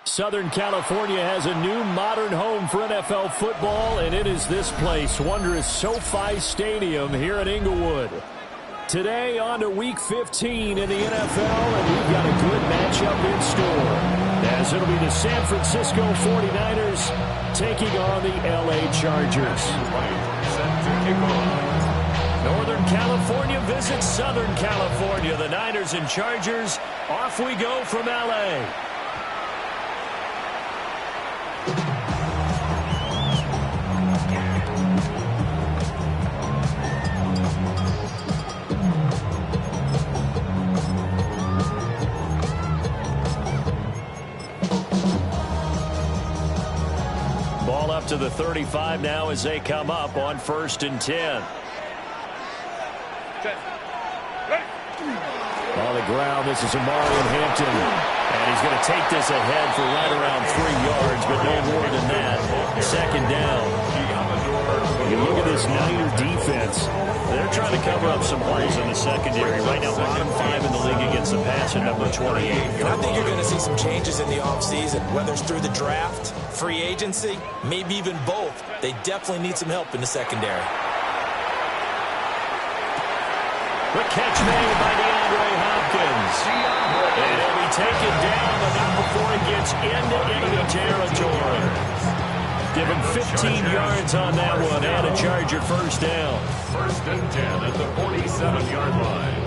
Southern California has a new modern home for NFL football, and it is this place, wondrous SoFi Stadium here in Inglewood. Today on to Week 15 in the NFL, and we've got a good matchup in store, as it'll be the San Francisco 49ers taking on the LA Chargers. Northern California visits Southern California. The Niners and Chargers, off we go from LA. Ball up to the 35 now as they come up on 1st and 10. On the ground, this is Amari in Hampton. And he's going to take this ahead for right around 3 yards, but no more than that. 2nd down. You look at this Niner defense. They're trying to cover up some holes in the secondary. Right now, bottom 5 in the league against the pass at number 28. And I think you're going to see some changes in the offseason, whether it's through the draft, free agency, maybe even both. They definitely need some help in the secondary. Quick catch made by DeAndre Hopkins. And he'll be taken down, but not before he gets into enemy territory. Give him 15 yards on that one and a Charger 1st down. 1st and 10 at the 47-yard line.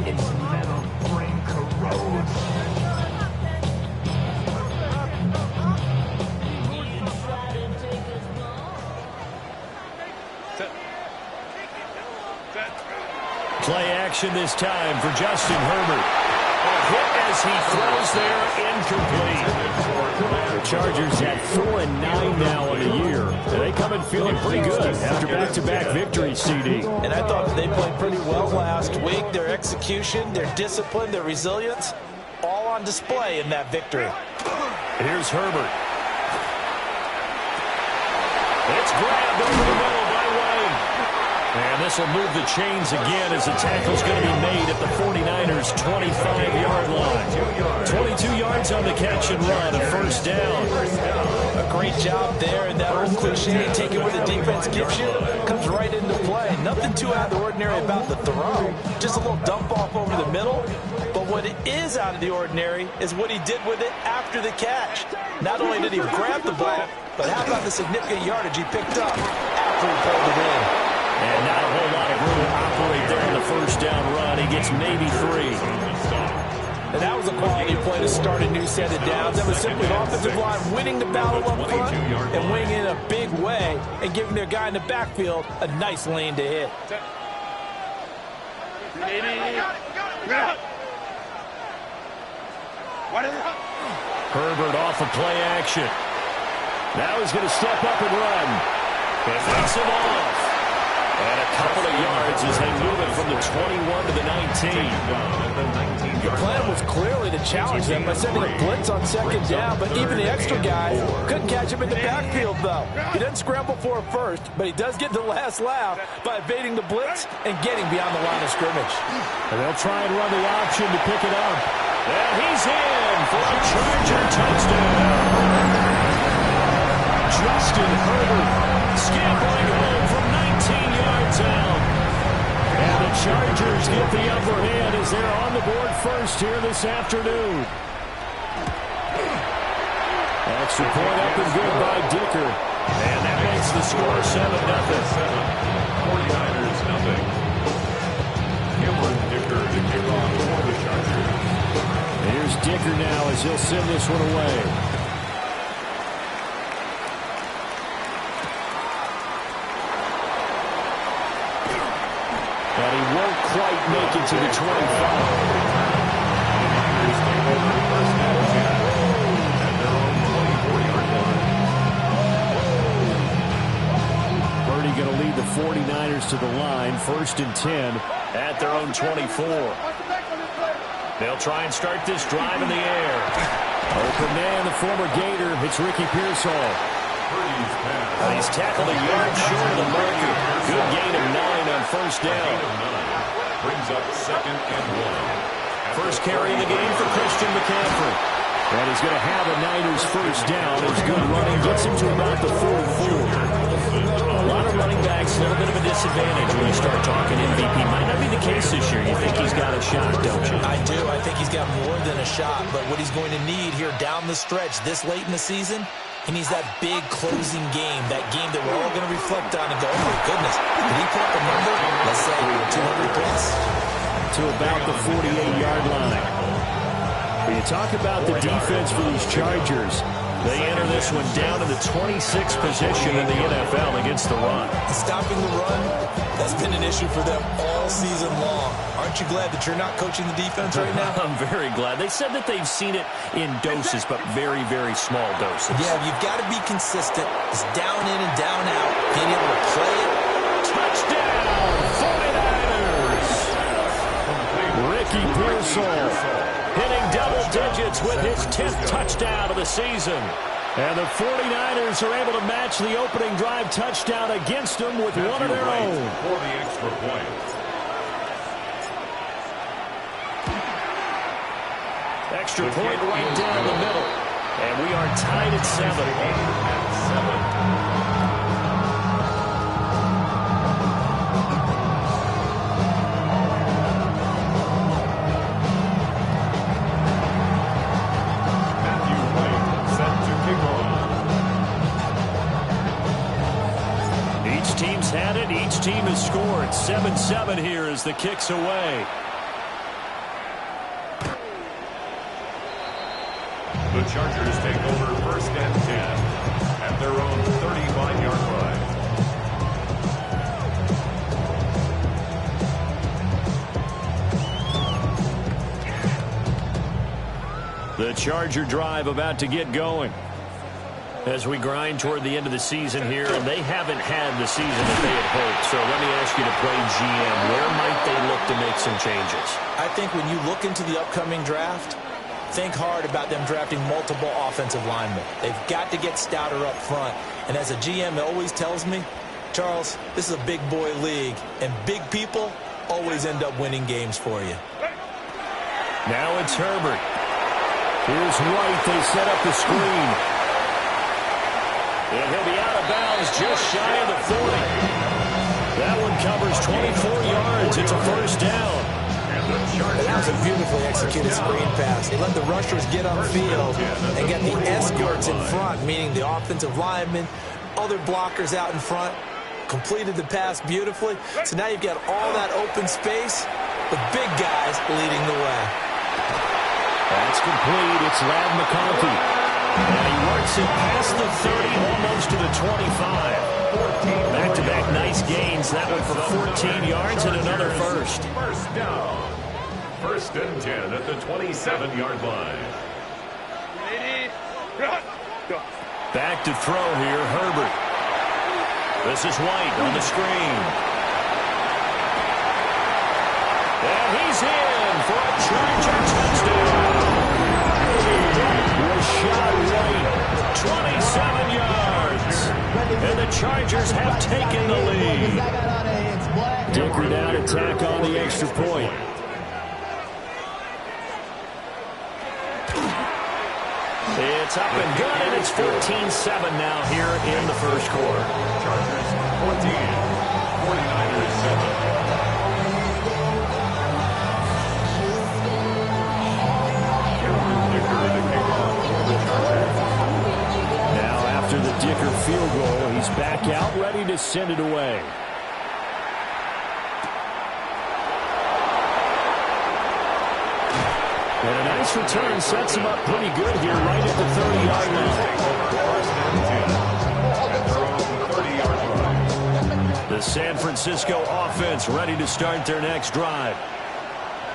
Its metal frame corrodes. Play action this time for Justin Herbert. A hit as he throws there, incomplete. The Chargers at 4-9 now on the year. And they come in feeling pretty good after back-to-back victories, CD. And I thought they played pretty well last week. Their execution, their discipline, their resilience, all on display in that victory. Here's Herbert. It's grabbed over the middle by Wayne. And this will move the chains again as the tackle's going to be made at the 49ers' 25-yard line. 22 yards on the catch and run, a 1st down. A great job there, and that old cliche, take it where the defense gives you, comes right into play. Nothing too out of the ordinary about the throw. Just a little dump off over the middle. But what it is out of the ordinary is what he did with it after the catch. Not only did he grab the ball, but how about the significant yardage he picked up after he pulled it in. And not a whole lot of room to operate there on the 1st down run. He gets maybe 3. And that was a quality play to start a new set of downs. That was simply an offensive line winning the battle up front and winning in a big way and giving their guy in the backfield a nice lane to hit. Herbert off of play action. Now he's going to step up and run. He flicks him off. And a couple of yards as they move it from the 21 to the 19. The plan was clearly to challenge them by sending a blitz on 2nd down, but even the extra guys couldn't catch him in the backfield, though. He doesn't scramble for a first, but he does get the last laugh by evading the blitz and getting beyond the line of scrimmage. And they'll try and run the option to pick it up. And he's in for a Charger touchdown. Justin Herbert scampering home from 19 yards out. And the Chargers get the upper hand as they're on the board first here this afternoon. Extra point up and good by Dicker. And that makes the score 7-0. 49ers nothing. Cameron Dicker to kick off for the Chargers. Here's Dicker now as he'll send this one away. And he won't quite make it to the 25. Going to lead the 49ers to the line, 1st and 10 at their own 24. They'll try and start this drive in the air. Open man, the former Gator. It's Ricky Pearsall. He's tackled a yard short of the marker. Good gain of 9 on 1st down. Brings up 2nd and 1. First carry in the game for Christian McCaffrey. And he's going to have a Niners 1st down. His good running gets him to about the 44. A lot of running backs, a little bit of a disadvantage when you start talking MVP. Might not be the case this year. You think he's got a shot, don't you? I do. I think he's got more than a shot. But what he's going to need here down the stretch this late in the season, he needs that big closing game, that game that we're all going to reflect on and go, oh, my goodness, did he put up a number? Let's say 200 plus. To about the 48-yard line. When you talk about the defense for these Chargers, they enter this one down in the 26th position in the NFL against the run. Stopping the run, that's been an issue for them all season long. Aren't you glad that you're not coaching the defense right now? I'm very glad. They said that they've seen it in doses, but very, very small doses. Yeah, you've got to be consistent. It's down in and down out. Being able to play it. Touchdown, 49ers! Ricky Pearsall hitting double digits with his 10th touchdown of the season. And the 49ers are able to match the opening drive touchdown against them with one of their own. For the extra point. Extra point right down the middle. And we are tied at 7. Team's had it. Each team has scored. 7-7 here as the kick's away. The Chargers take over 1st and 10 at their own 35-yard line. The Charger drive about to get going. As we grind toward the end of the season here, and they haven't had the season that they had hoped. So let me ask you to play GM. Where might they look to make some changes? I think when you look into the upcoming draft, think hard about them drafting multiple offensive linemen. They've got to get stouter up front. And as a GM, it always tells me, Charles, this is a big boy league, and big people always end up winning games for you. Now it's Herbert. Here's White. They set up the screen. And he'll be out of bounds just shy of the 40. That one covers 24 yards. It's a 1st down. That was a beautifully executed screen pass. They let the rushers get upfield and get the escorts in front, meaning the offensive linemen, other blockers out in front, completed the pass beautifully. So now you've got all that open space with big guys leading the way. That's complete. It's Ladd McConkey. And he works it past the 30, almost to the 25. Back-to-back nice gains. That one for 14 yards and another 1st. 1st down. 1st and 10 at the 27-yard line. Back to throw here, Herbert. This is White on the screen. And he's in for a Charger touchdown. Was shot right, 27 yards. And the Chargers have taken the lead. Dicker down to tack on the extra point. It's up and good, and it's 14-7 now here in the 1st quarter. Chargers 14, 49ers 7. no-dicker field goal. He's back out, ready to send it away. And a nice return sets him up pretty good here, right at the 30-yard line. The San Francisco offense ready to start their next drive.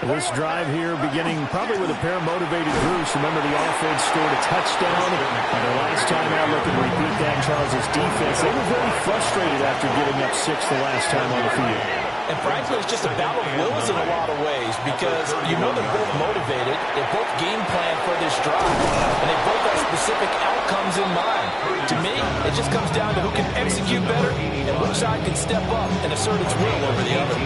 This drive here beginning probably with a pair of motivated groups. Remember, the offense scored a touchdown. And the last time out, looking to repeat that, Charles' defense, they were very frustrated after giving up 6 the last time on the field. And frankly, it's just a battle of wills in a lot of ways because you know they're both motivated. They both game plan for this drive. And they both have specific outcomes in mind. To me, it just comes down to who can execute better and which side can step up and assert its will over the other.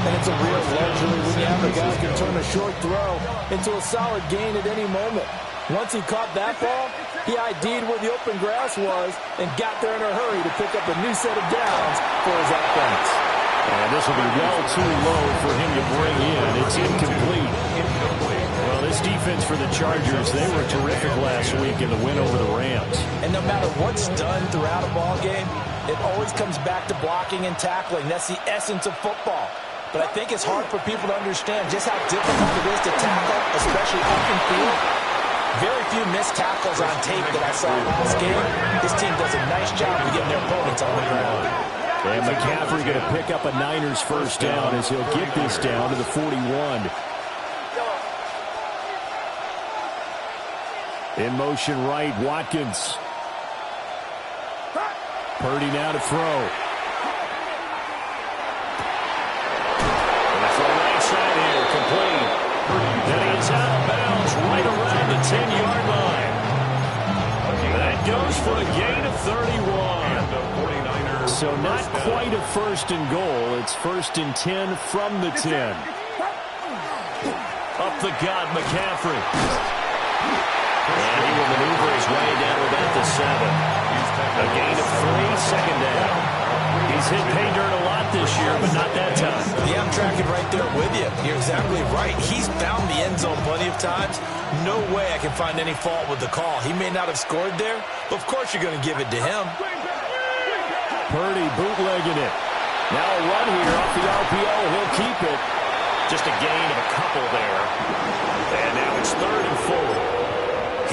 And it's a real luxury when you have a guy who can turn a short throw into a solid gain at any moment. Once he caught that ball, he ID'd where the open grass was and got there in a hurry to pick up a new set of downs for his offense. And this will be well too low for him to bring in. It's incomplete. Well, this defense for the Chargers, they were terrific last week in the win over the Rams. And no matter what's done throughout a ball game, it always comes back to blocking and tackling. That's the essence of football. But I think it's hard for people to understand just how difficult it is to tackle, especially open field. Very few missed tackles on tape that I saw last game. This team does a nice job of getting their opponents on the ground. And McCaffrey going to pick up a Niners first down as he'll get this down to the 41. In motion right, Watkins. Purdy now to throw. Complete. And he's out of bounds right around the 10-yard line. That goes for a gain of 31. So not quite a first and goal. It's first and 10 from the 10. Up the gut, McCaffrey. And he will maneuver his way down to about the 7. A gain of 3, second down. He's hit pay dirt a lot this year, but not that time. Yeah, I'm tracking right there with you. You're exactly right. He's found the end zone plenty of times. No way I can find any fault with the call. He may not have scored there, but of course you're going to give it to him. Purdy bootlegging it. Now a run here off the RPO. He'll keep it. Just a gain of a couple there. And now it's 3rd and 4.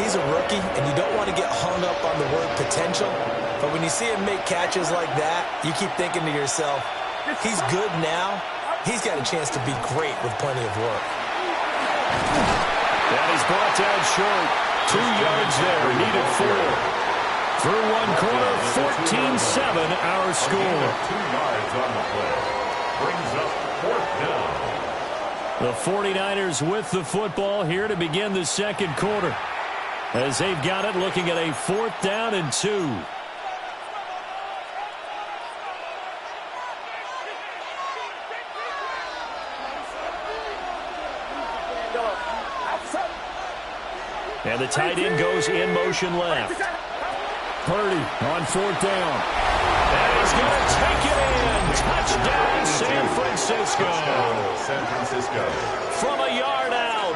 He's a rookie, and you don't want to get hung up on the word potential. But when you see him make catches like that, you keep thinking to yourself, he's good now. He's got a chance to be great with plenty of work. And he's brought down short. 2 yards there. Needed 4. Through one quarter, 14-7 our score. 2 yards on the play. Brings up 4th down. The 49ers with the football here to begin the second quarter. As they've got it, looking at a 4th down and 2. And the tight end goes in motion left. Purdy on 4th down. And he's going to take it in. Touchdown, San Francisco. San Francisco. From a yard out.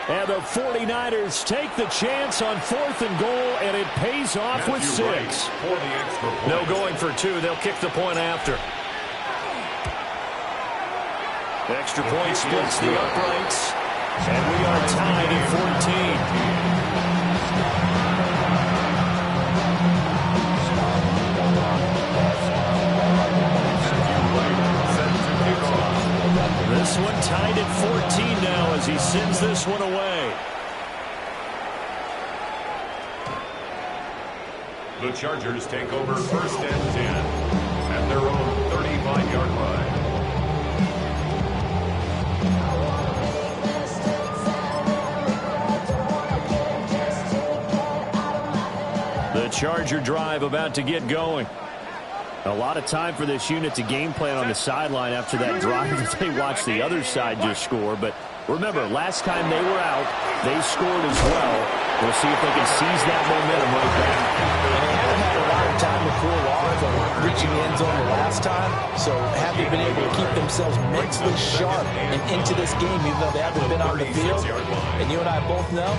And the 49ers take the chance on 4th and goal, and it pays off with 6. No going for 2. They'll kick the point after. Extra point splits the uprights. And we are tied at 14. This one tied at 14 now as he sends this one away. The Chargers take over 1st and 10 at their own 35-yard line. The Charger drive about to get going. A lot of time for this unit to game plan on the sideline after that drive that they watched the other side just score. But remember, last time they were out, they scored as well. We'll see if they can seize that momentum right back. And they haven't had a lot of time to cool off and reaching the end zone the last time. So have they been able to keep themselves mentally sharp and into this game even though they haven't been on the field? And you and I both know,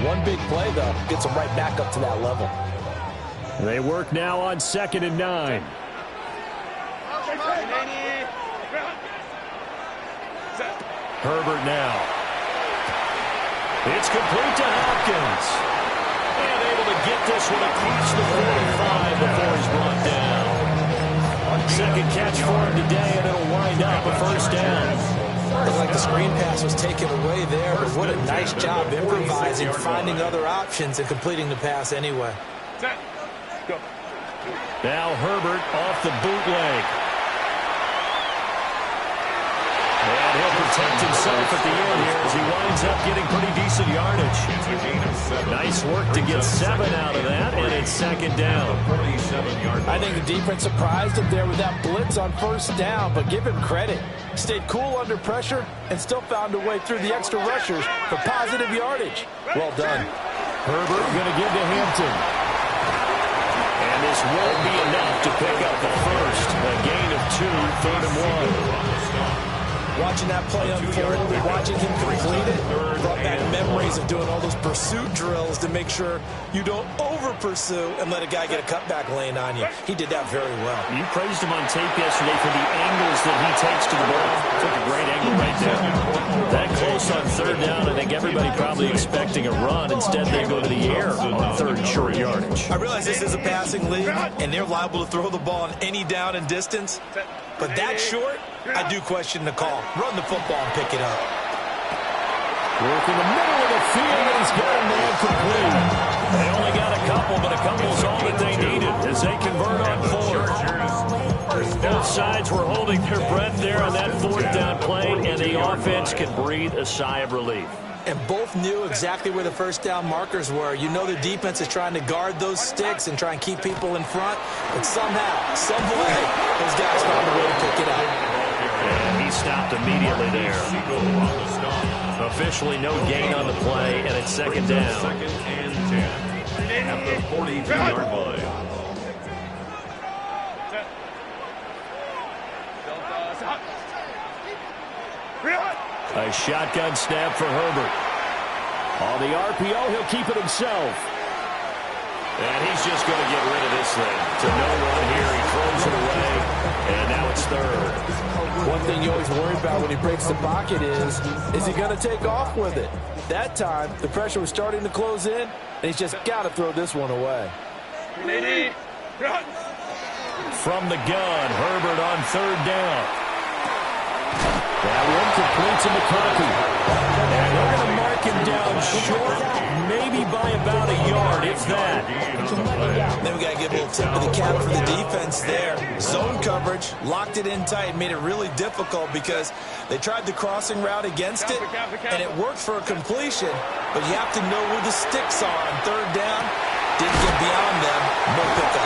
one big play, though, gets them right back up to that level. They work now on 2nd and 9. Herbert now. It's complete to Hopkins. And able to get this one across the 45 before he's brought down. Second catch for him today, and it'll wind up a first down. Looked like the screen pass was taken away there, but what a nice job improvising, finding other options, and completing the pass anyway. Now Herbert off the bootleg. And he'll protect himself at the end here as he winds up getting pretty decent yardage. Nice work to get 7 out of that, and it's 2nd down. I think the defense surprised him there with that blitz on first down, but give him credit. Stayed cool under pressure and still found a way through the extra rushers for positive yardage. Well done. Herbert going to give to Hampton. And this won't be enough to pick up the first. A gain of 2, 3rd and 1. Watching that play unfold and watching him complete it brought back memories of doing all those pursuit drills to make sure you don't over-pursue and let a guy get a cutback lane on you. He did that very well. You praised him on tape yesterday for the angles that he takes to the ball. Took a great angle right there. That close on 3rd down, I think everybody probably expecting a run. Instead, they go to the air on 3rd short yardage. I realize this is a passing league, and they're liable to throw the ball on any down and distance. But that short, I do question the call. Run the football and pick it up. Work in the middle of the field, and he's got a man complete. They only got a couple, but a couple's all that they needed as they convert on 4th. Both sides were holding their breath there on that 4th down play, and the offense can breathe a sigh of relief. And both knew exactly where the first down markers were. You know the defense is trying to guard those sticks and try and keep people in front. But somehow, some way, those guys found a way to pick it up. And he stopped immediately there. Officially no gain on the play, and it's 2nd down. 2nd and 10 at the 43-yard line. A shotgun snap for Herbert. On the RPO, he'll keep it himself. And he's just going to get rid of this thing. To no one here, he throws it away. And now it's 3rd. One thing you always worry about when he breaks the pocket is he going to take off with it? That time, the pressure was starting to close in, and he's just got to throw this one away. From the gun, Herbert on 3rd down. That one complete to McCarthy. And they're going to mark him down short, maybe by about a yard, if that. Then we got to give a little tip of the cap for the defense there. Zone coverage, locked it in tight, made it really difficult because they tried the crossing route against it, and it worked for a completion, but you have to know where the sticks are on 3rd down. Didn't get beyond them, no pickup.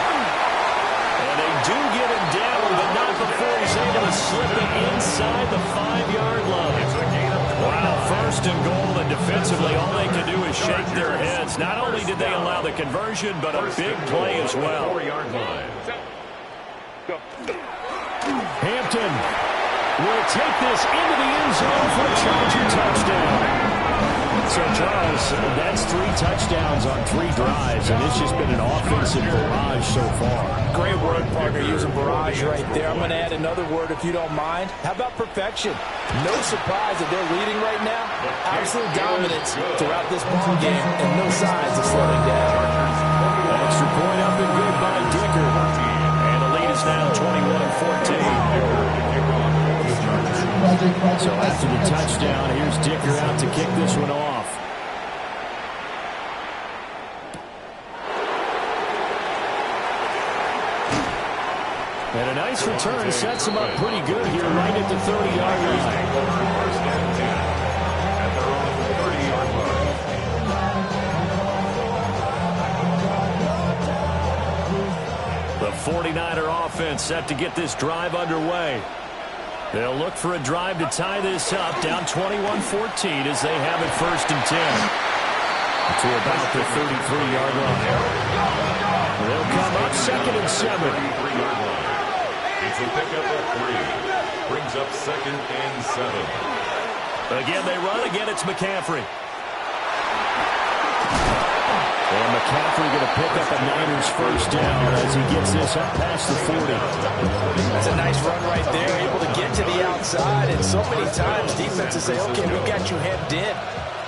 And they do get him down, but not before he's able to slip it inside the 5-yard line. Wow, 1st and goal, and defensively all they can do is shake their heads. Not only did they allow the conversion, but a big play as well. 4-yard line. Hampton will take this into the end zone for a Charger touchdown. So, Charles, that's 3 touchdowns on 3 drives, and it's just been an offensive barrage so far. Great word, partner, using barrage right there. I'm going to add another word if you don't mind. How about perfection? No surprise that they're leading right now. Absolute dominance throughout this ball game, and no signs of slowing down. Extra point up and good by Dicker. And the lead is now 21-14. So after the touchdown, here's Dicker out to kick this one off. And a nice return sets him up pretty good here right at the 30-yard line. 1st and 10 at their own 30-yard line. The 49er offense set to get this drive underway. They'll look for a drive to tie this up, down 21-14 as they have it 1st and 10. To about the 33-yard line. They'll come up 2nd and 7. 33-yard line. It's a pickup of 3. Brings up 2nd and 7. Again, they run. Again, it's McCaffrey. And McCaffrey going to pick up a Niners first down as he gets this up past the 40. That's a nice run right there, able to get to the outside. And so many times defenses say, okay, we got you hemmed in.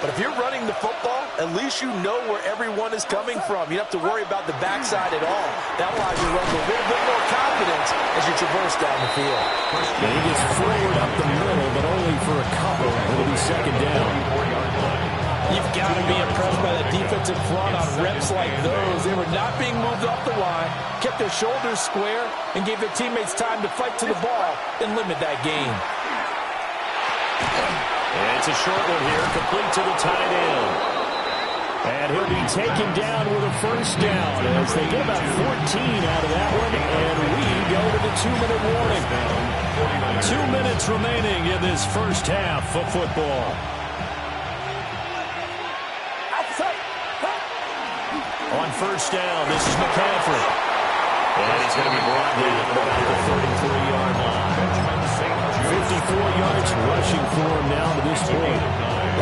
But if you're running the football, at least you know where everyone is coming from. You don't have to worry about the backside at all. That allows you to run with a little bit more confidence as you traverse down the field. And he gets forward up the middle, but only for a couple. It'll be second down. You've got to be impressed by the defensive front on reps like those. They were not being moved off the line, kept their shoulders square, and gave their teammates time to fight to the ball and limit that gain. And it's a short one here, complete to the tight end. And he'll be taken down with a first down as they get about 14 out of that one, and we go to the 2-minute warning. 2 minutes remaining in this first half of football. On first down, this is McCaffrey. And he's going to be brought down at about the 33-yard line. 54 yards rushing for him now to this point.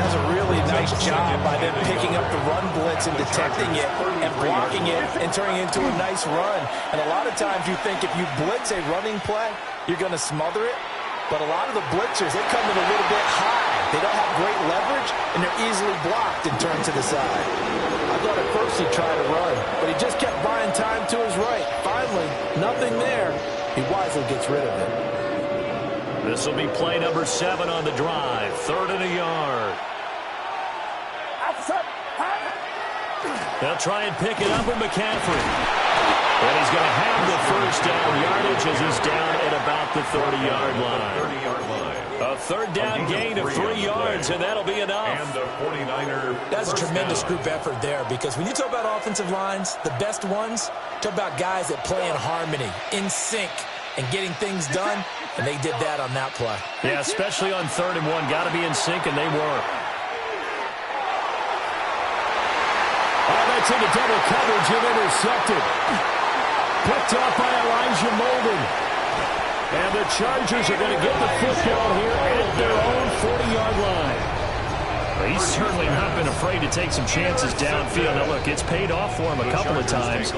That's a really nice job by them picking up the run blitz and detecting it and blocking it and turning it into a nice run. And a lot of times you think if you blitz a running play, you're going to smother it. But a lot of the blitzers, they come in a little bit high. They don't have great leverage, and they're easily blocked and turned to the side. I thought at first he'd try to run, but he just kept buying time to his right. Finally, nothing there. He wisely gets rid of it. This will be play number 7 on the drive. 3rd and a yard. They'll try and pick it up with McCaffrey. And he's going to have the first down yardage as he's down at about the 30-yard line. A third down gain of 3 yards, and that'll be enough. And the 49er. That's a tremendous group effort there, because when you talk about offensive lines, the best ones, talk about guys that play in harmony, in sync, and getting things done, and they did that on that play. Yeah, especially on 3rd and 1. Got to be in sync, and they were. Oh, that's into double coverage and intercepted. Picked up by Elijah Molden. And the Chargers are going to get the football here at their own 40-yard line. Well, he's certainly not been afraid to take some chances downfield. Now, look, it's paid off for him a couple of times.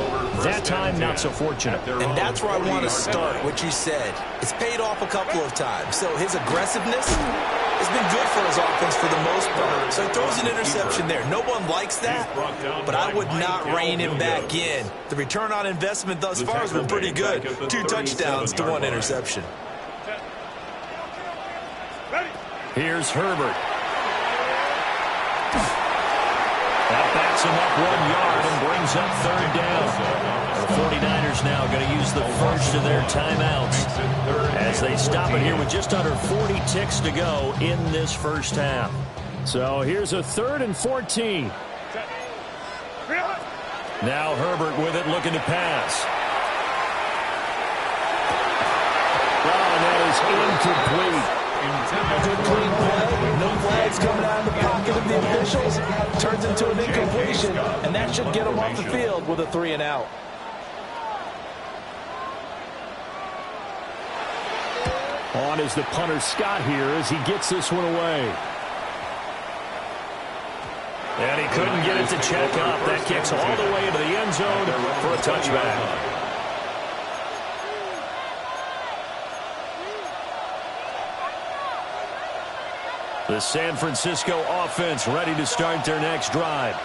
That time, not so fortunate. And that's where I want to start, what you said. It's paid off a couple of times. So his aggressiveness has been good for his offense for the most part. So he throws an interception there. No one likes that, but I would not rein him back in. The return on investment thus far has been pretty good. 2 touchdowns to 1 interception. Here's Herbert. That backs him up 1 yard and brings up 3rd down. The 49ers now going to use the first of their timeouts as they stop it here with just under 40 ticks to go in this first half. So here's a 3rd and 14. Now Herbert with it, looking to pass. Oh, that is incomplete. Good clean play. No flags coming out of the pocket of the officials. Turns into an incompletion, and that should get him off the field with a 3 and out. On is the punter Scott here as he gets this one away. And he couldn't get it to check up. That kicks all the way into the end zone for a touchback. The San Francisco offense ready to start their next drive.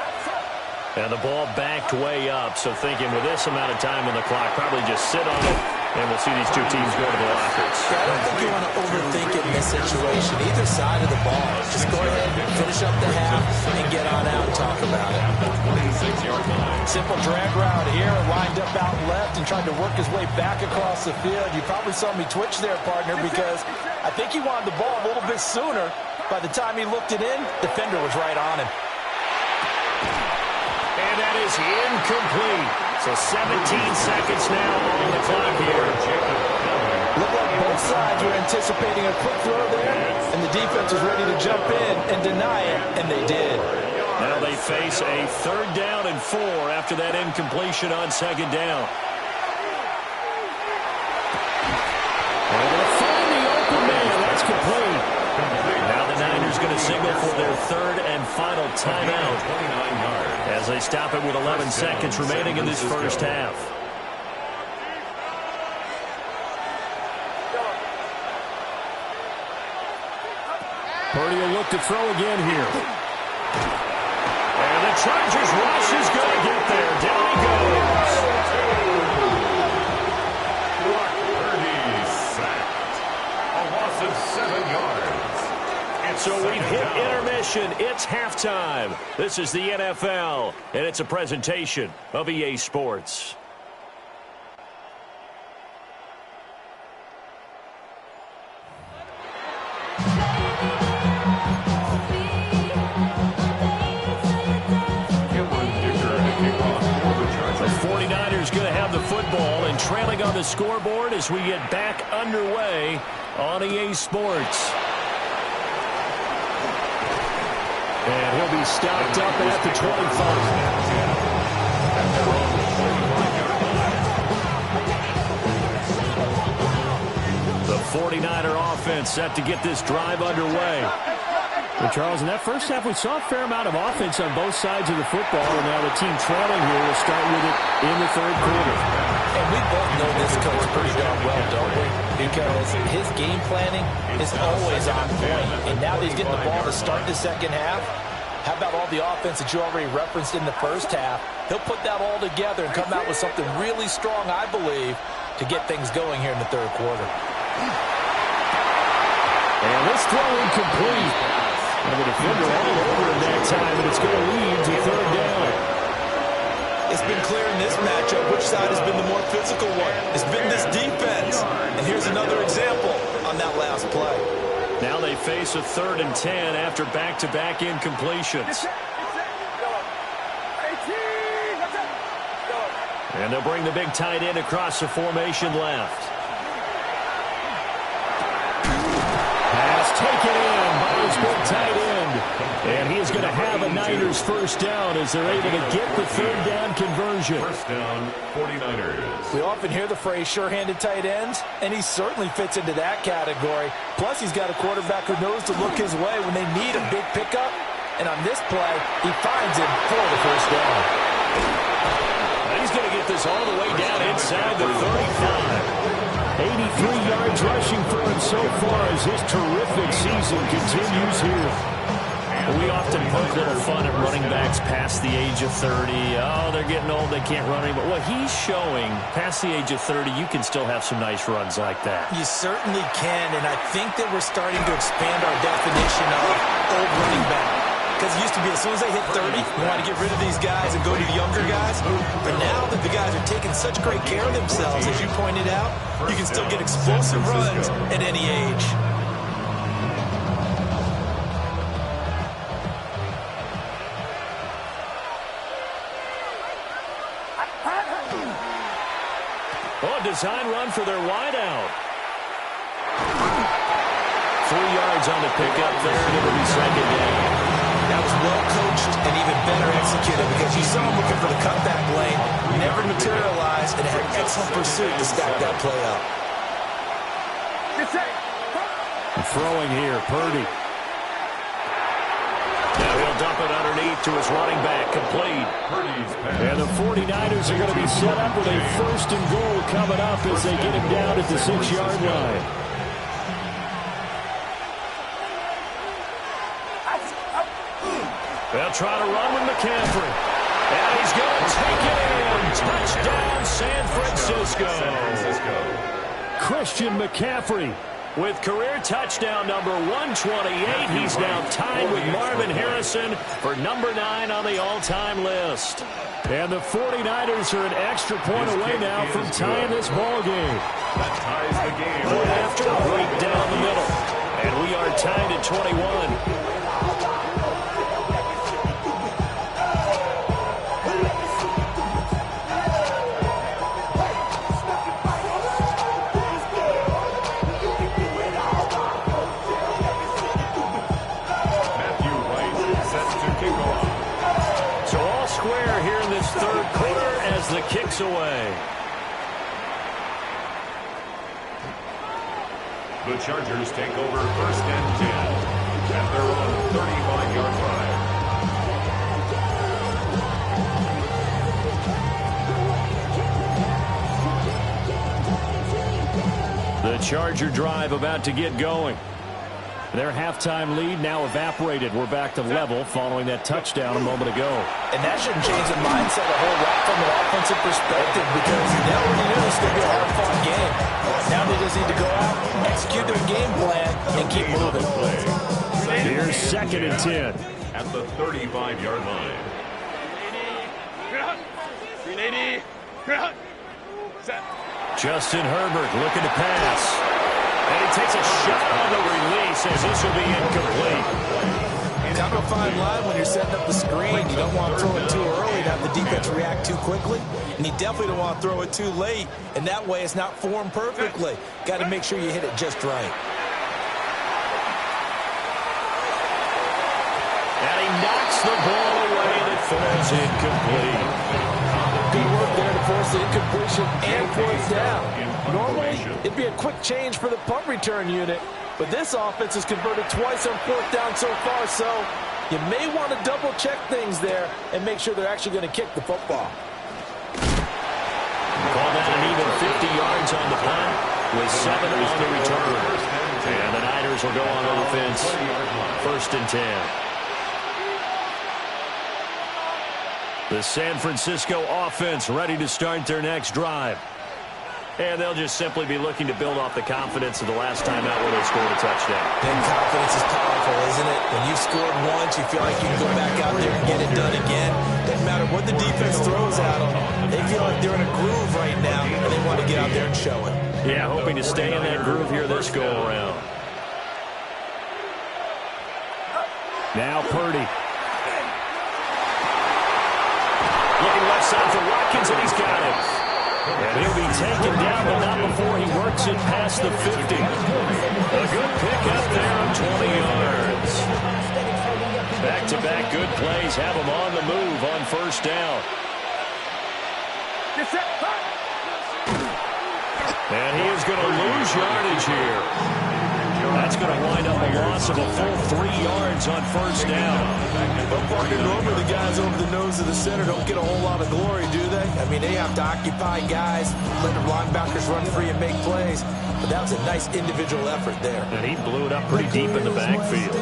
And the ball backed way up, so thinking with this amount of time on the clock, probably just sit on it, and we'll see these two teams go to the lockers. Yeah, I don't think you want to overthink it in this situation. Either side of the ball. Just go ahead, finish up the half, and get on out and talk about it. Simple drag route here, lined up out left and tried to work his way back across the field. You probably saw me twitch there, partner, because I think he wanted the ball a little bit sooner. By the time he looked it in, the defender was right on him. And that is incomplete. So 17 seconds now on the clock here. Looked like both sides were anticipating a quick throw there, and the defense was ready to jump in and deny it, and they did. Now they face a 3rd down and 4 after that incompletion on 2nd down. And they're going to find the open man. That's complete. Now the Niners going to signal for their third and final timeout as they stop it with 11 seconds remaining in this first half. Purdy will look to throw again here. And the Chargers rush is going to get there. Down he goes. Purdy sacked. A loss of 7 yards. So we've hit intermission. It's halftime. This is the NFL, and it's a presentation of EA Sports. The 49ers going to have the football and trailing on the scoreboard as we get back underway on EA Sports. And he'll be stopped up at the 25. The 49er offense set to get this drive underway. Well, Charles, in that first half, we saw a fair amount of offense on both sides of the football, and now the team trailing here will start with it in the third quarter. And we both know this coach pretty darn well, don't we? Because his game planning is always on point. And now that he's getting the ball to start the second half, how about all the offense that you already referenced in the first half? He'll put that all together and come out with something really strong, I believe, to get things going here in the third quarter. And this throw incomplete. And the defender all over him that time, and it's going to lead to third down. It's been clear in this matchup which side has been the more physical one. It's been this defense. And here's another example on that last play. Now they face a 3rd and 10 after back-to-back incompletions. And they'll bring the big tight end across the formation left. Pass taken in by his big tight end. And he is going to have a Niners first down as they're able to get the third down conversion. First down, 49ers. We often hear the phrase sure-handed tight ends, and he certainly fits into that category. Plus, he's got a quarterback who knows to look his way when they need a big pickup. And on this play, he finds him for the first down. And he's going to get this all the way down inside the 35. 83 yards rushing for him so far as his terrific season continues here. We often poke a little fun at running backs past the age of 30. Oh, they're getting old, they can't run anymore. Well, he's showing past the age of 30, you can still have some nice runs like that. You certainly can, and I think that we're starting to expand our definition of old running back. Because it used to be as soon as they hit 30, we want to get rid of these guys and go to the younger guys. But now that the guys are taking such great care of themselves, as you pointed out, you can still get explosive runs at any age. Oh, design run for their wideout. 3 yards on the pickup there, and it'll be second down. That was well coached and even better executed because you saw him looking for the cutback lane, never materialized, and had excellent pursuit to stack that play up. Throwing here, Purdy. Now he'll dump it underneath to his running back, complete. And the 49ers are going to be set up with a 1st and goal coming up as they get him down at the 6-yard line. They'll try to run with McCaffrey. And he's going to take it in. Touchdown, San Francisco. Christian McCaffrey with career touchdown number 128. He's now tied with Marvin Harrison for number 9 on the all-time list. And the 49ers are an extra point away now from tying this ball game. That ties the game. Point after, right down the middle. And we are tied at 21. Third quarter as the kick's away. The Chargers take over 1st and 10. at their own 35-yard line. The Charger drive about to get going. Their halftime lead now evaporated. We're back to level following that touchdown a moment ago. And that shouldn't change the mindset a whole lot from an offensive perspective because they already knew it's going to be a hard-fought game. Now they just need to go out, execute their game plan, and keep moving. Here's 2nd and 10. At the 35-yard line. Justin Herbert looking to pass. And he takes a shot on the release as this will be incomplete. Down to a fine line when you're setting up the screen. You don't want to throw it too early to have the defense react too quickly. And you definitely don't want to throw it too late. And that way it's not formed perfectly. Got to make sure you hit it just right. And he knocks the ball away that falls incomplete. Good work there to force the incompletion and fourth down. Normally, it'd be a quick change for the punt return unit, but this offense has converted twice on fourth down so far, so you may want to double-check things there and make sure they're actually going to kick the football. Call that an even 50 yards on the punt with 7 on the return. And the Niners will go on offense. 1st and 10. The San Francisco offense ready to start their next drive. And they'll just simply be looking to build off the confidence of the last time out where they scored a touchdown. Then confidence is powerful, isn't it? When you've scored once, you feel like you can go back out there and get it done again. Doesn't matter what the defense throws at them. They feel like they're in a groove right now, and they want to get out there and show it. Yeah, hoping to stay in that groove here this go-around. Now Purdy. Looking left side for Watkins, and he's got it. And he'll be taken down, but not before he works it past the 50. A good pick up there on 20 yards. Back-to-back good plays have him on the move on 1st down. And he is going to lose yardage here. That's going to wind up a loss of a full 3 yards on 1st down. But Parker, normally the guys over the nose of the center don't get a whole lot of glory, do they? I mean, they have to occupy guys, let the linebackers run free and make plays. But that was a nice individual effort there. And he blew it up pretty deep in the backfield.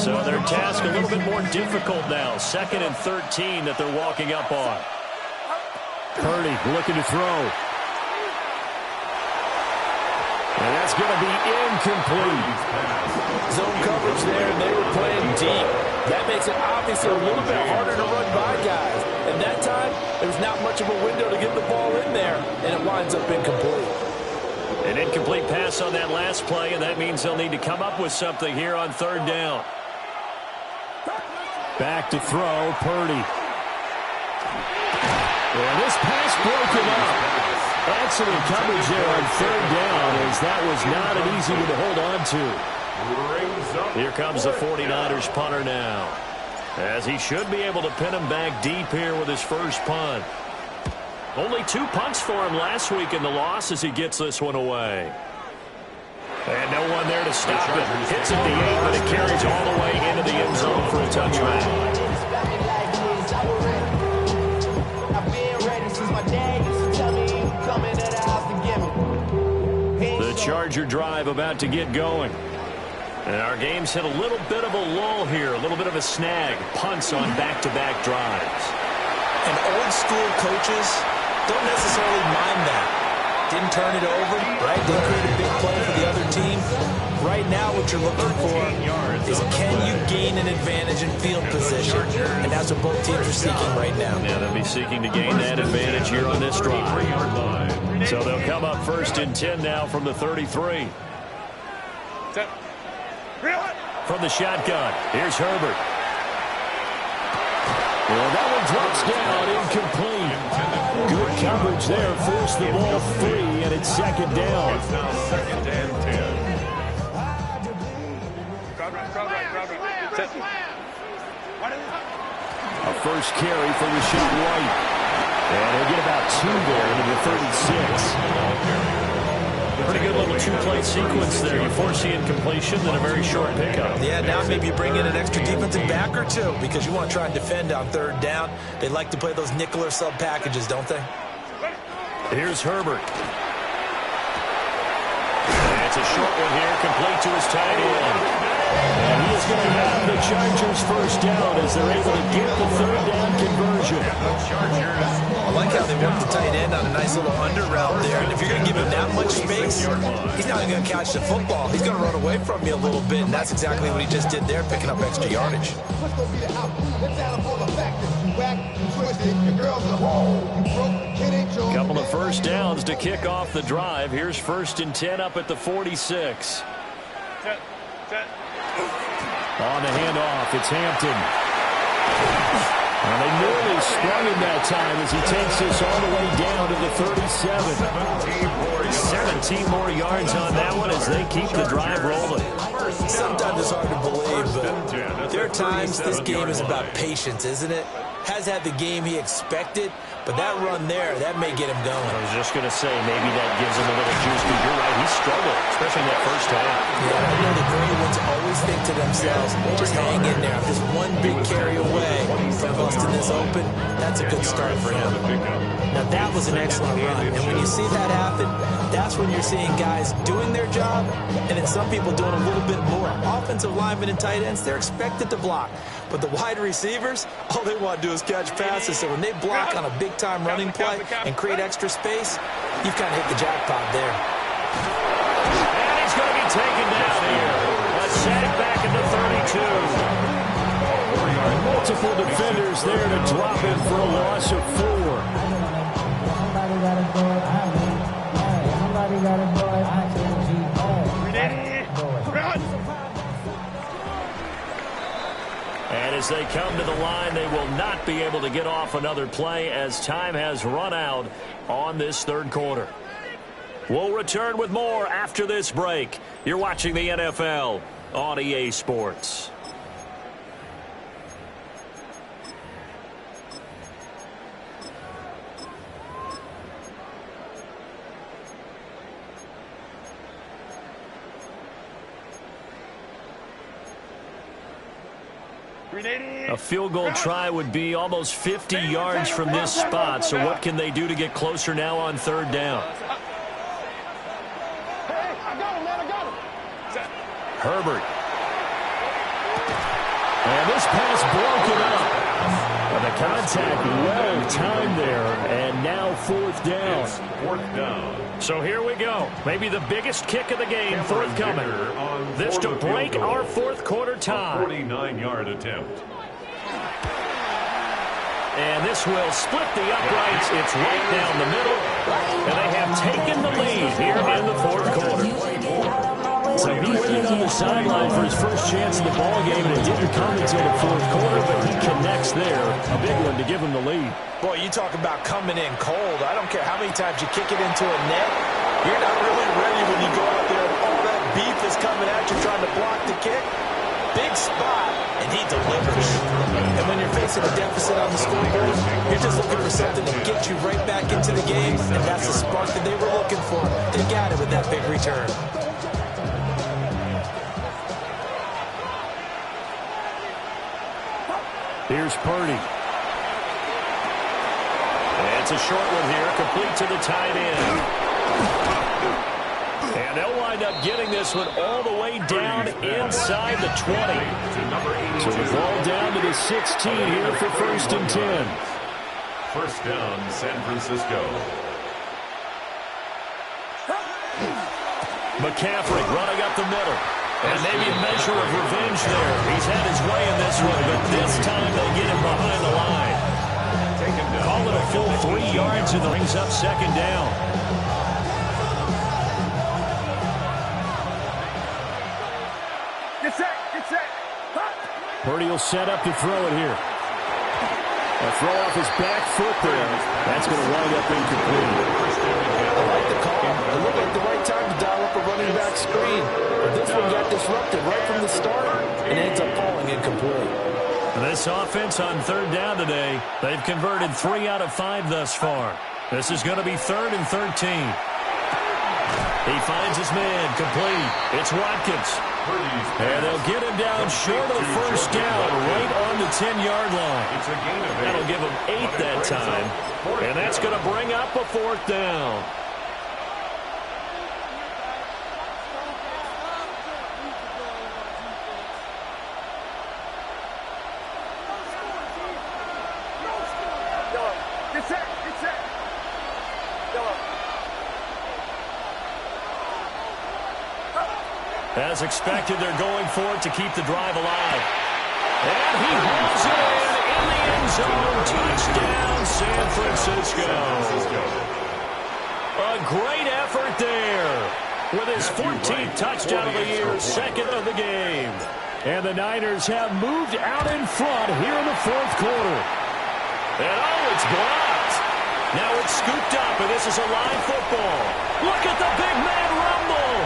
So their task a little bit more difficult now. 2nd and 13 that they're walking up on. Purdy looking to throw. And that's going to be incomplete. Zone coverage there, and they were playing deep. That makes it obviously a little bit harder to run by guys. And that time, there's not much of a window to get the ball in there, and it winds up incomplete. An incomplete pass on that last play, and that means they'll need to come up with something here on 3rd down. Back to throw, Purdy. And this pass broken up. Excellent coverage there on 3rd down, as that was not an easy one to hold on to. Here comes the 49ers punter now, as he should be able to pin him back deep here with his first punt. Only 2 punts for him last week in the loss as he gets this one away. And no one there to stop it. Hits at the 8, but it carries all the way into the end zone for a touchback. The Charger drive about to get going. And our game's hit a little bit of a lull here, a little bit of a snag. Punts on back-to-back drives. And old school coaches don't necessarily mind that. Didn't turn it over, right? Didn't create a big play for the other team. Right now what you're looking for is can you gain an advantage in field position? And that's what both teams are seeking right now. Yeah, they'll be seeking to gain that advantage here on this drive. So they'll come up 1st and 10 now from the 33. From the shotgun, here's Herbert. Well, that one drops down, incomplete. Good coverage there, forced the ball free, and it's 2nd down. It's now 2nd and 10. A first carry for Rashad White. And he'll get about 2 there into the 36. Pretty good little two-play sequence there. You force the incompletion, then a very short pickup. Yeah, now maybe you bring in an extra defensive back or two because you want to try and defend on third down. They like to play those nickel or sub packages, don't they? Here's Herbert. And it's a short one here, complete to his tight end. And he is going to have the Chargers first down as they're able to get the third down conversion. I like how they work the tight end on a nice little under route there. And if you're going to give him that much space, he's not going to catch the football. He's going to run away from you a little bit, and that's exactly what he just did there, picking up extra yardage. Couple of first downs to kick off the drive. Here's 1st and 10 up at the 46. On the handoff, it's Hampton. And they nearly sprung him that time as he takes this all the way down to the 37. 17 more yards on that one as they keep the drive rolling. Sometimes it's hard to believe, but there are times this game is about patience, isn't it? Has had the game he expected, but that run there, that may get him going. I was just going to say, maybe that gives him a little juice, but you're right, he struggled, especially that first half. Yeah, I know the great ones always think to themselves, just hang in there. If there's one big carry away from busting this open, that's a good start for him. Now, that was an excellent run, and when you see that happen, that's when you're seeing guys doing their job, and then some people doing a little bit more. Offensive linemen and tight ends, they're expected to block. But the wide receivers, all they want to do is catch passes. So when they block on a big-time running play and create extra space, you've kind of hit the jackpot there. And he's going to be taken down here. A sack back at the 32. Multiple defenders there to drop him for a loss of 4. Somebody got a boy. Somebody got a boy. And as they come to the line, they will not be able to get off another play as time has run out on this third quarter. We'll return with more after this break. You're watching the NFL on EA Sports. A field goal try would be almost 50 yards from this spot, so what can they do to get closer now on third down? Herbert. And this pass broken up. And the contact well timed there, and now 4th down. 4th down. So here we go. Maybe the biggest kick of the game forthcoming. This to break our fourth quarter tie. 49-yard attempt. And this will split the uprights. It's right down the middle. And they have taken the lead here in the fourth quarter. So he waited on the sideline for his first chance in the ballgame, and it didn't come until the fourth quarter, but he connects there. A big one to give him the lead. Boy, you talk about coming in cold. I don't care how many times you kick it into a net. You're not really ready when you go out there and all that beef is coming at you trying to block the kick. Big spot, and he delivers. And when you're facing a deficit on the scoreboard, you're just looking for something to get you right back into the game, and that's the spark that they were looking for. They got it with that big return. Here's Purdy. And it's a short one here, complete to the tight end. And they'll wind up getting this one all the way down inside the 20. So the ball down to the 16 here for 1st and 10. 1st down, San Francisco. McCaffrey running up the middle. And maybe a measure of revenge there. He's had his way in this one, but this time they get him behind the line. Call it a full 3 yards, and brings up 2nd down. Get set, get set. Purdy will set up to throw it here. A throw off his back foot there. That's going to wind up incomplete. I like the call. It looked like the right time to dial up a running back screen. But this one got disrupted right from the start and ends up falling incomplete. This offense on 3rd down today, they've converted 3 out of 5 thus far. This is going to be 3rd and 13. He finds his man, complete. It's Watkins. And they'll get him down short of the first down, right on the 10-yard line. That'll give him 8 that time. And that's going to bring up a 4th down. Get set. Get set. As expected, they're going for it to keep the drive alive. And he hauls it in the end zone. Touchdown, San Francisco. A great effort there with his 14th touchdown of the year, 2nd of the game. And the Niners have moved out in front here in the 4th quarter. And oh, it's blocked. Now it's scooped up, and this is a live football. Look at the big man rumble.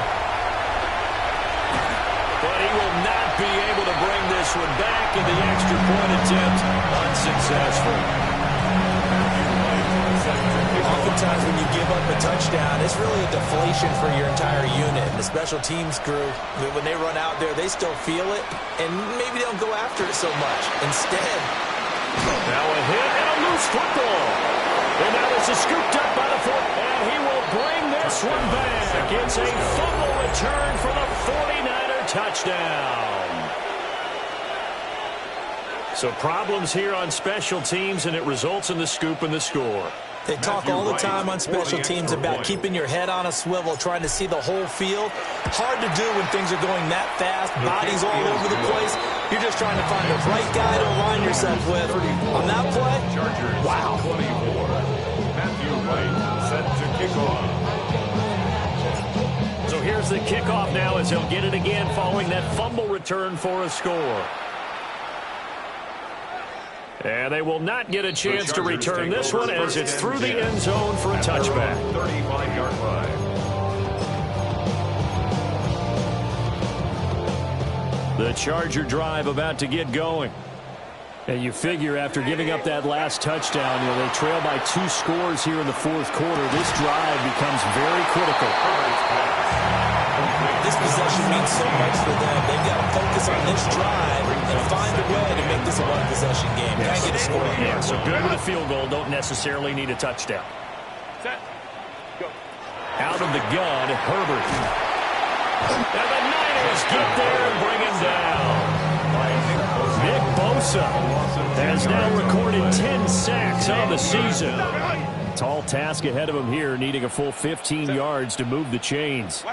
But he will not be able to bring this one back, and the extra point attempt unsuccessful. Oftentimes when you give up a touchdown, it's really a deflation for your entire unit. And the special teams crew, when they run out there, they still feel it, and maybe they don't go after it so much. Instead, now a hit and a loose football. And now this is scooped up by the 4th, and he will bring this one back. It's a fumble return for the 49er touchdown. So problems here on special teams, and it results in the scoop and the score. they talk all the time on special teams about keeping your head on a swivel, trying to see the whole field. Hard to do when things are going that fast, bodies all over the place. You're just trying to find the right guy to align yourself with. On that play, wow. Matthew Wright set to kick off. So here's the kickoff now as he'll get it again following that fumble return for a score. And they will not get a chance to return this one as it's through the end zone for a touchback. 35-yard line. The Charger drive about to get going. And you figure after giving up that last touchdown, they trail by 2 scores here in the fourth quarter. This drive becomes very critical. This possession means so much for them. They've got to focus on this drive and find a way to make this a one-possession game. Can I get a score? Yeah, so good with a field goal. Don't necessarily need a touchdown. Set. Go. Out of the gun, Herbert. And the Niners get there and bring him down. Nick Bosa has now recorded 10 sacks on the season. Tall task ahead of him here, needing a full 15 yards to move the chains.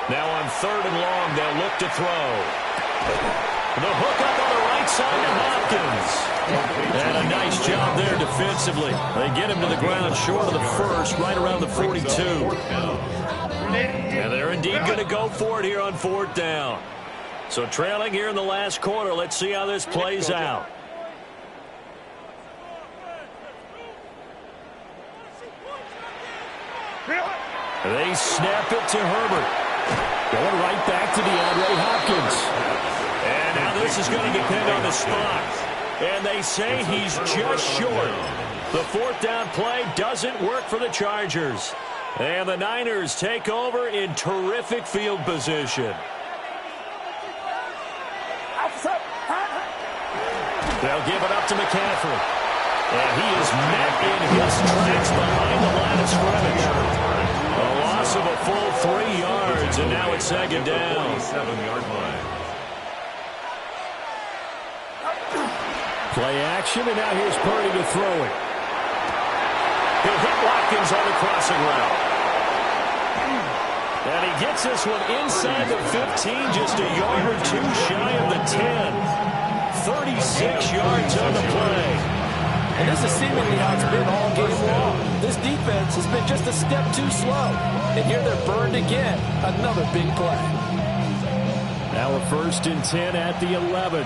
Now on 3rd and long, they'll look to throw. The hook up on the right side to Hopkins. And a nice job there defensively. They get him to the ground short of the first, right around the 42. And they're indeed going to go for it here on 4th down. So trailing here in the last quarter, let's see how this plays out. They snap it to Herbert. Going right back to DeAndre Hopkins. And now this is going to depend on the spot. And they say he's just short. The 4th down play doesn't work for the Chargers. And the Niners take over in terrific field position. They'll give it up to McCaffrey. And he is met in his tracks behind the line of scrimmage. A loss of a full 3 yards, and now it's 2nd down. 7-yard line. Play action, and now here's Purdy to throw it. He'll hit Watkins on the crossing route. And he gets this one inside the 15, just a yard or 2 shy of the 10. 36 yards on the play. And this is seemingly how it's been all game long. This defense has been just a step too slow. And here they're burned again. Another big play. Now a 1st and 10 at the 11.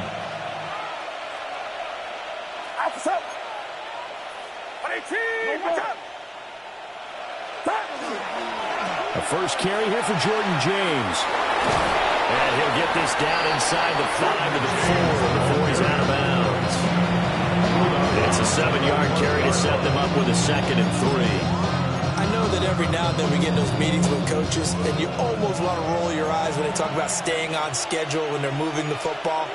A first carry here for Jordan James. And he'll get this down inside the 5 to the 4 before he's out of bounds. It's a 7-yard carry to set them up with a 2nd and 3. I I know that every now and then we get in those meetings with coaches, and you almost want to roll your eyes when they talk about staying on schedule when they're moving the football.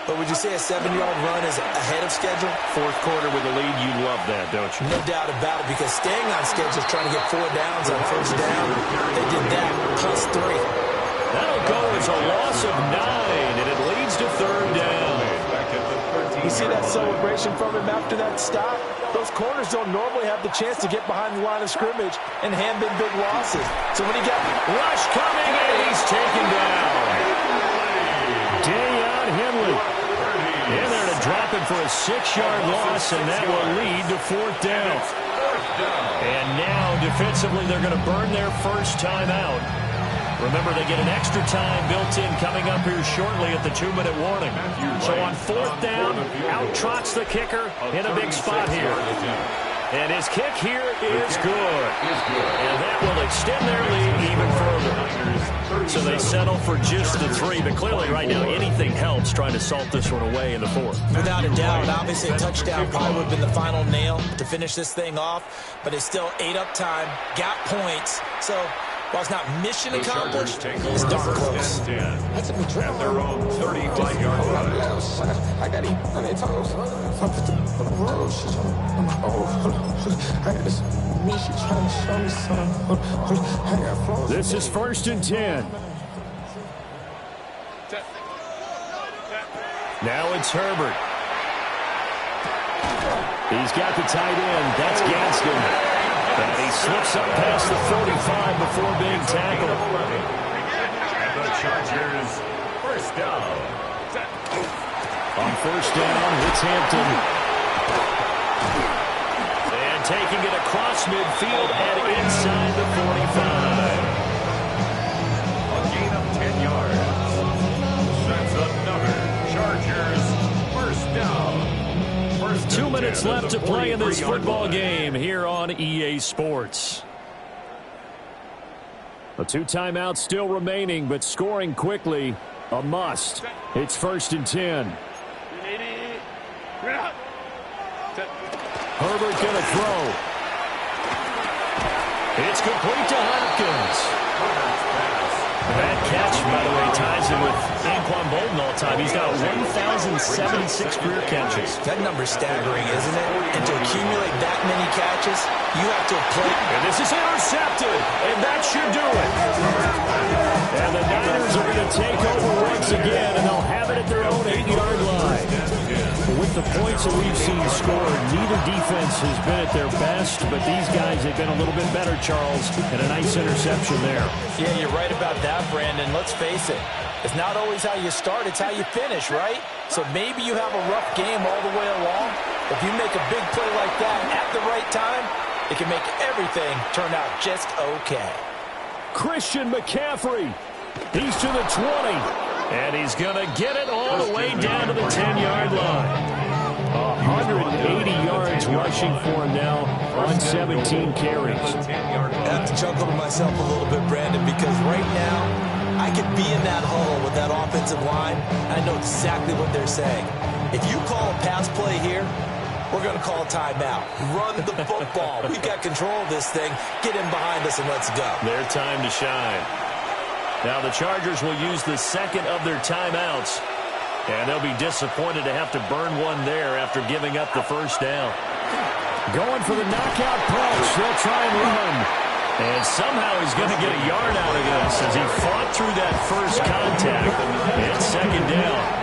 But would you say a 7-yard run is ahead of schedule? Fourth quarter with a lead, you love that, don't you? No doubt about it, because staying on schedule is trying to get 4 downs on first down. They did that, plus 3. That'll go as a loss of 9, and it leads to third down. You see that celebration from him after that stop? Those corners don't normally have the chance to get behind the line of scrimmage and hand in big losses. So when he got rush coming, and he's taken down. Dayon Henley in there to drop him for a 6-yard loss, and that will lead to fourth down. And now defensively they're going to burn their first time out. Remember, they get an extra time built in coming up here shortly at the 2-minute warning. So on fourth down, out trots the kicker in a big spot here. And his kick here is good. And that will extend their lead even further. So they settle for just the 3. But clearly right now anything helps trying to salt this one away in the fourth. Without a doubt, obviously a touchdown probably would have been the final nail to finish this thing off. But it's still ate up time, got points. So while it's not mission accomplished, it's darn close. At their own 35-yard line. I got him on their toes. I put them on the road. She told me, I got this. Me, she trying to show me something. I got flows. This is 1st and 10. Now it's Herbert. He's got the tight end. That's Gadsden. And he slips up past the 45 before being tackled. And the Chargers, first down. On first down, it's Hampton. And taking it across midfield and inside the 45. A gain of 10 yards. That's another Chargers, first down. 2 minutes left to play in this football game here on EA Sports. A 2 timeouts still remaining, but scoring quickly, a must. It's 1st and 10. Herbert going to throw. It's complete to Hopkins. That catch, by the way, ties him with Anquan Bolden all time. He's got 1,076 career catches. That number's staggering, isn't it? And to accumulate that many catches, you have to play. And this is intercepted, and that should do it. And the Niners are going to take over once again, and they'll have it at their own 8-yard line. With the points that we've seen scored, neither defense has been at their best, but these guys have been a little bit better, Charles, and a nice interception there. Yeah, you're right about that, Brandon. Let's face it. It's not always how you start, it's how you finish, right? So maybe you have a rough game all the way along. If you make a big play like that at the right time, it can make everything turn out just okay. Christian McCaffrey. He's to the 20. And he's going to get it all the way down to the 10-yard line. 180 yards rushing for him now on 17 carries. I have to chuckle to myself a little bit, Brandon, because right now I could be in that huddle with that offensive line. I know exactly what they're saying. If you call a pass play here, we're going to call a timeout. Run the football. We've got control of this thing. Get in behind us and let's go. Their time to shine. Now the Chargers will use the second of their timeouts, and they'll be disappointed to have to burn one there after giving up the first down. Going for the knockout punch. They'll try and run. And somehow he's going to get a yard out of this as he fought through that first contact. And second down.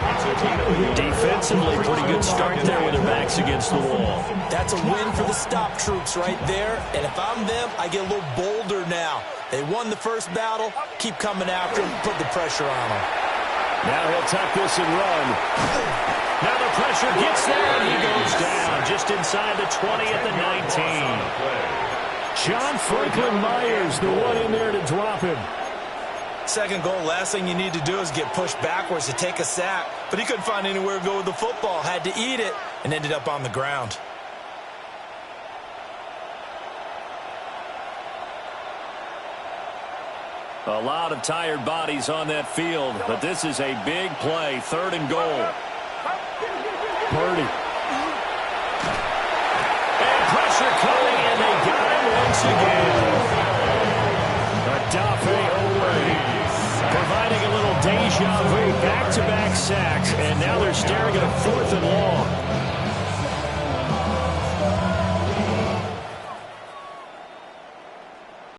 Defensively, pretty good start there with their backs against the wall. That's a win for the stop troops right there. And if I'm them, I get a little bolder now. They won the first battle. Keep coming after him. Put the pressure on him. Now he'll tuck this and run. Now the pressure gets there, and he goes down just inside the 20 at the 19. John Franklin Myers, the one in there to drop him. Second goal, last thing you need to do is get pushed backwards to take a sack. But he couldn't find anywhere to go with the football. Had to eat it and ended up on the ground. A lot of tired bodies on that field, but this is a big play. 3rd and goal. Purdy. And pressure coming, and they got him once once again. Adafe Oweh providing a little deja vu, back-to-back sacks, and now they're staring at a 4th and long.